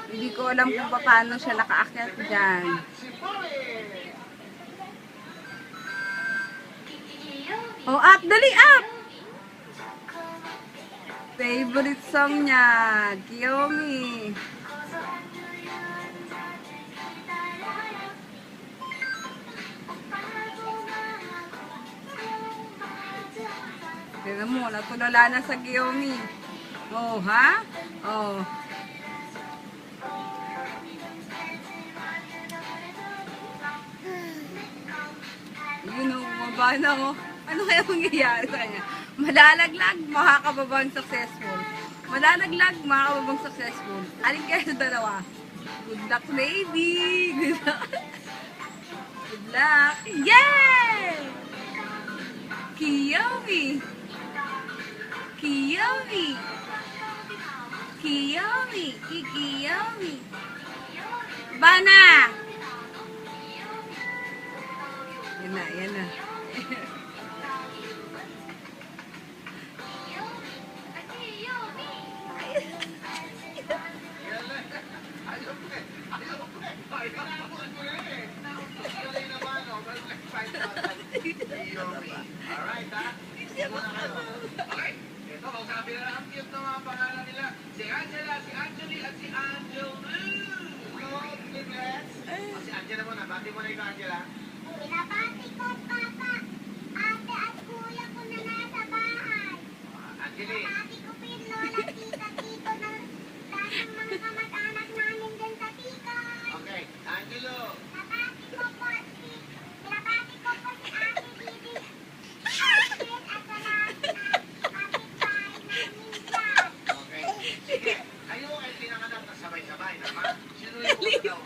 Hindi ko alam kung paano siya nakaakyat dyan. Oh, up! Dali, up! Favorite song niya, Kiyomi. Tignan mo, natulala na sa Kiyomi. Oh, ha? Oh. Yun o, bumaba na o. Ano kaya mangyayari sa kanya? Malalaglag, makakababang successful. Malalaglag, makakababang successful. Alin kaya sa dalawa? Good luck, baby! Good luck! Good luck! Yay! Kiyomi! Kiyomi! Kiyomi! Kiyomi! Bana! Yan na, yan na. Alright, ha? Muna kayo. Okay. Ito, kausapin na ang cute ng mga pangalan nila. Si Angela, si Anjali, at si Angel. Good, congrats. Si Angela muna. Bati mo na ikaw, Angela. Binabati ko, Papa, ate at kuya ko na nasa bahay. Anjali. Binabati ko po yung lola, tita, tito, na lahat ng mga kamag-anak namin dyan sa Bicol. Okay. Angelo. Binabati ko po si Ate Didi, Ate at sa lahat na kapitbahay namin dyan. Okay. Sige. Kayo ay pinanganak na sabay-sabay, naman. Sino yung una daw?